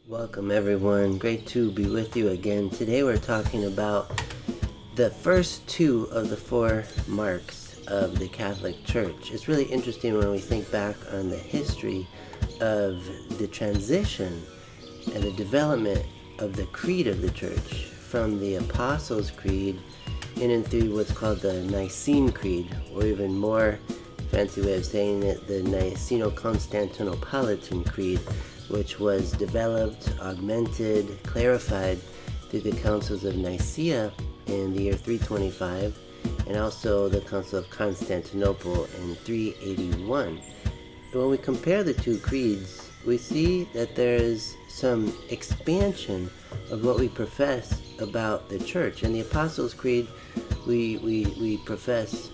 Welcome everyone, great to be with you again. Today we're talking about the first two of the four marks of the Catholic Church. It's really interesting when we think back on the history of the transition and the development of the creed of the Church from the Apostles' Creed in through what's called the Nicene Creed, or even more fancy way of saying it, the Niceno-Constantinopolitan Creed, which was developed, augmented, clarified through the councils of Nicaea in the year 325 and also the Council of Constantinople in 381. When we compare the two creeds, we see that there is some expansion of what we profess about the Church. In the Apostles' Creed, we profess,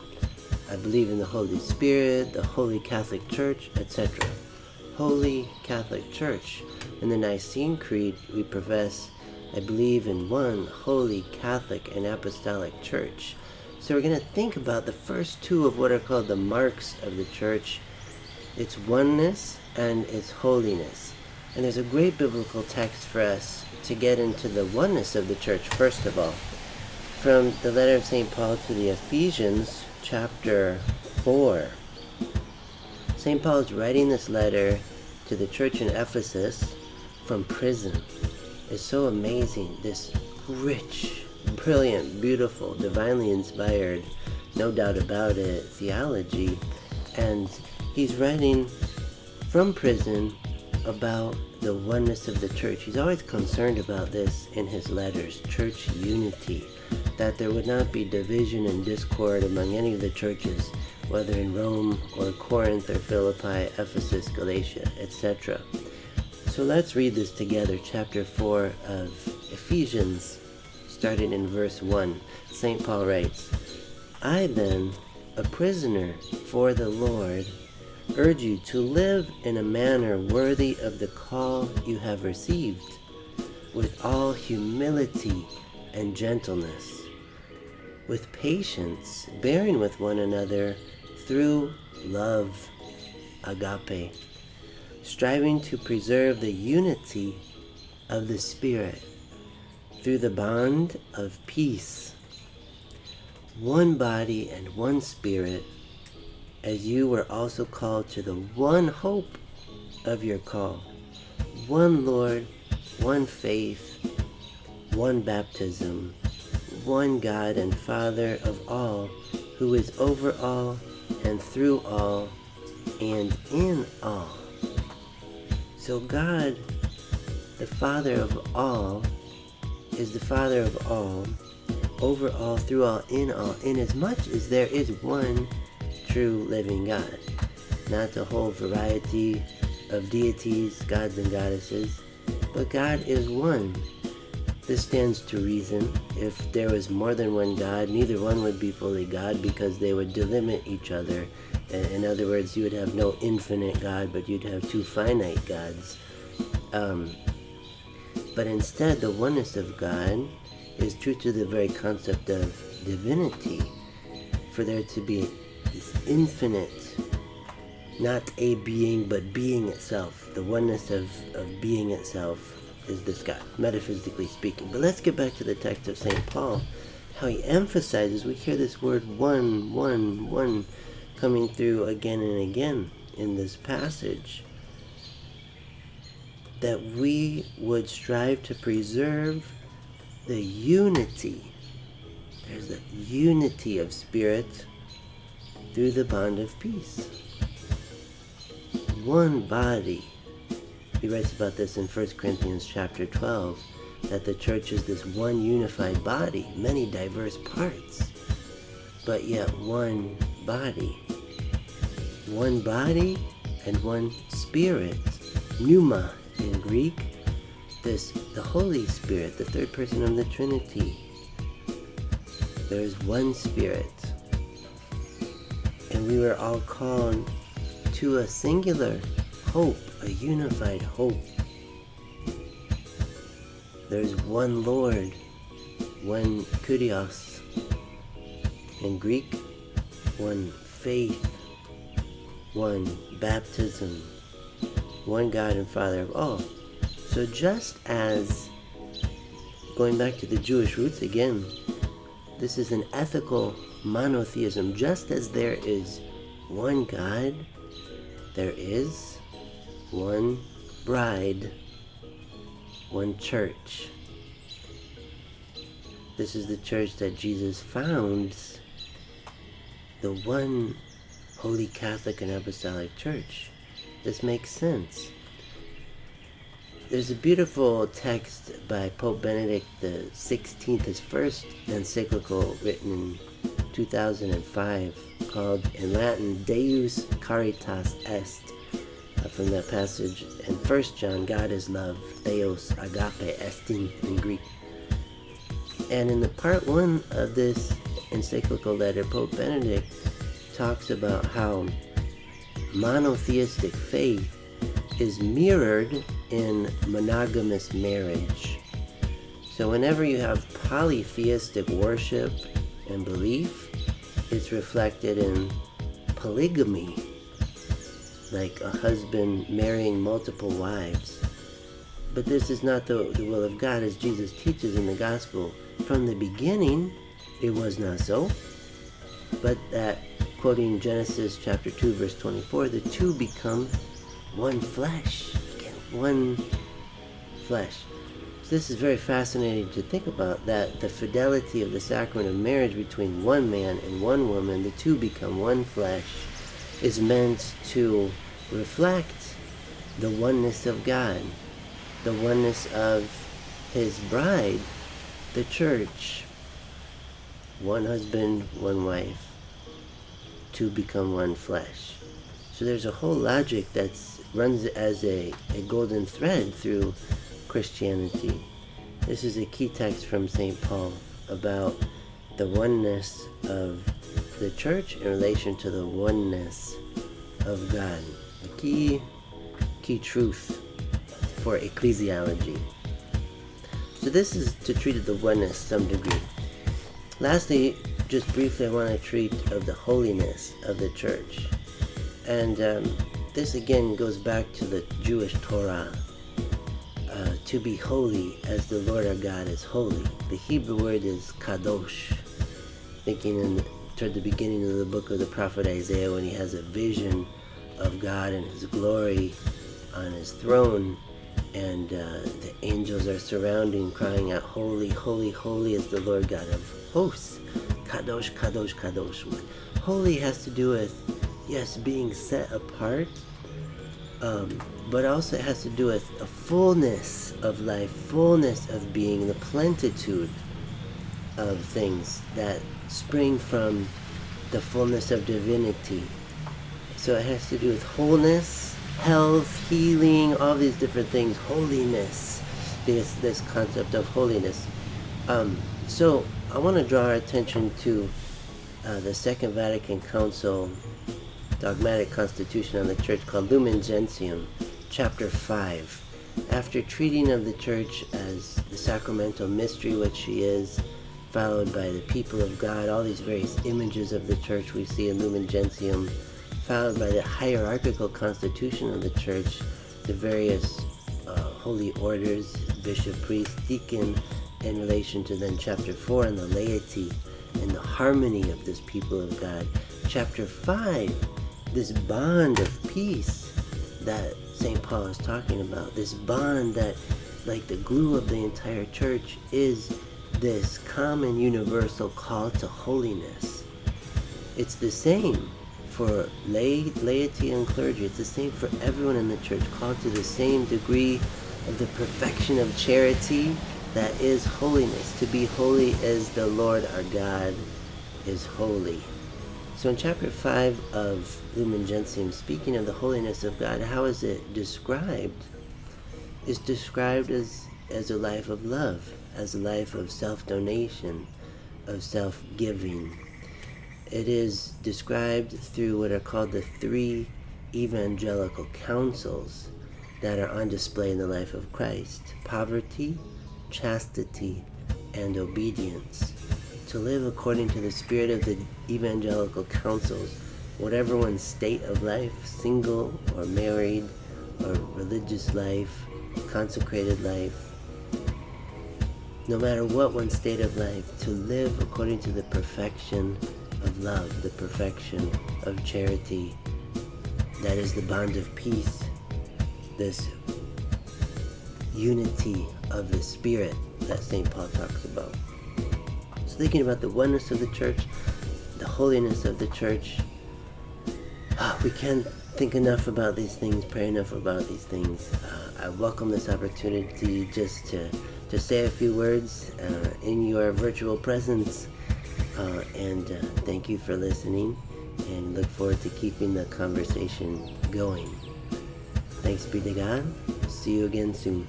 I believe in the Holy Spirit, the Holy Catholic Church, etc. Holy Catholic Church. In the Nicene Creed, we profess, I believe in one Holy Catholic and Apostolic Church. So we're going to think about the first two of what are called the marks of the Church. It's oneness and it's holiness. And there's a great biblical text for us to get into the oneness of the Church, first of all. From the letter of St. Paul to the Ephesians, chapter 4. St. Paul is writing this letter to the church in Ephesus from prison. It's so amazing, this rich, brilliant, beautiful, divinely inspired, no doubt about it, theology. And he's writing from prison about the oneness of the church. He's always concerned about this in his letters, church unity, that there would not be division and discord among any of the churches, whether in Rome or Corinth or Philippi, Ephesus, Galatia, etc. So let's read this together, chapter 4 of Ephesians, starting in verse 1. St. Paul writes, I then, a prisoner for the Lord, urge you to live in a manner worthy of the call you have received, with all humility and gentleness, with patience, bearing with one another through love, agape, striving to preserve the unity of the Spirit through the bond of peace. One body and one Spirit, as you were also called to the one hope of your call, one Lord, one faith, one baptism, one God and Father of all, who is over all and through all and in all. So God, the Father of all, is the Father of all, over all, through all, inasmuch as there is one true living God, not the whole variety of deities, gods and goddesses, but God is one. This stands to reason. If there was more than one God, neither one would be fully God, because they would delimit each other. In other words, you would have no infinite God, but you'd have two finite gods. But instead, the oneness of God is true to the very concept of divinity. For there to be this infinite, not a being, but being itself, the oneness of being itself, is this God, metaphysically speaking. But let's get back to the text of St. Paul, how he emphasizes, we hear this word one coming through again and again in this passage, that we would strive to preserve the unity. There's a unity of spirit through the bond of peace. One body. He writes about this in 1 Corinthians chapter 12, that the church is this one unified body, many diverse parts, but yet one body. One body and one Spirit. Pneuma in Greek. The Holy Spirit, the third person of the Trinity. There is one Spirit. And we were all called to a singular hope, a unified hope. There's one Lord, one Kyrios in Greek, one faith, one baptism, one God and Father of all. So just as, going back to the Jewish roots again, this is an ethical monotheism. Just as there is one God, there is one bride, one church. This is the church that Jesus founds, the one Holy Catholic and Apostolic Church. This makes sense. There's a beautiful text by Pope Benedict XVI, his first encyclical written in 2005, called in Latin Deus Caritas Est. From that passage in 1 John, God is love, Theos agape estin in Greek. And in the part 1 of this encyclical letter, Pope Benedict talks about how monotheistic faith is mirrored in monogamous marriage. So whenever you have polytheistic worship and belief, it's reflected in polygamy, like a husband marrying multiple wives. But this is not the will of God, as Jesus teaches in the gospel. From the beginning, it was not so, but that, quoting Genesis chapter 2, verse 24, the two become one flesh. Again, one flesh. So this is very fascinating to think about, that the fidelity of the sacrament of marriage between one man and one woman, the two become one flesh, is meant to reflect the oneness of God, the oneness of his bride, the church. One husband, one wife, two become one flesh. So there's a whole logic that runs as a golden thread through Christianity. This is a key text from St. Paul about the oneness of the church in relation to the oneness of God. A key truth for ecclesiology. So this is to treat of the oneness to some degree. Lastly, just briefly, I want to treat of the holiness of the church. And this again goes back to the Jewish Torah. To be holy as the Lord our God is holy. The Hebrew word is kadosh. Thinking toward the beginning of the book of the prophet Isaiah, when he has a vision of God and his glory on his throne, and the angels are surrounding, crying out, holy, holy, holy is the Lord God of hosts. Kadosh, kadosh, kadosh. Holy has to do with, yes, being set apart, but also it has to do with a fullness of life, fullness of being, the plenitude of things that spring from the fullness of divinity. So it has to do with wholeness, health, healing, all these different things, holiness, this concept of holiness. So I want to draw our attention to the Second Vatican Council dogmatic constitution on the Church called Lumen Gentium, chapter 5. After treating of the Church as the sacramental mystery, which she is, followed by the people of God, all these various images of the Church we see in Lumen Gentium, followed by the hierarchical constitution of the Church, the various holy orders, bishop, priest, deacon, in relation to then chapter 4 and the laity and the harmony of this people of God. Chapter 5, this bond of peace that St. Paul is talking about, this bond that, like the glue of the entire church, is this common universal call to holiness. It's the same for laity and clergy. It's the same for everyone in the church, called to the same degree of the perfection of charity that is holiness. To be holy as the Lord our God is holy. So in chapter 5 of Lumen Gentium, speaking of the holiness of God, how is it described? It's described as a life of love, as a life of self-donation, of self-giving. It is described through what are called the 3 evangelical counsels that are on display in the life of Christ: poverty, chastity, and obedience. To live according to the spirit of the evangelical counsels, whatever one's state of life, single or married or religious life, consecrated life, no matter what one's state of life, to live according to the perfection of love, the perfection of charity. That is the bond of peace, this unity of the Spirit that St. Paul talks about. So thinking about the oneness of the church, the holiness of the church, we can't think enough about these things, pray enough about these things. I welcome this opportunity just to say a few words in your virtual presence, and thank you for listening, and look forward to keeping the conversation going. Thanks be to God. See you again soon.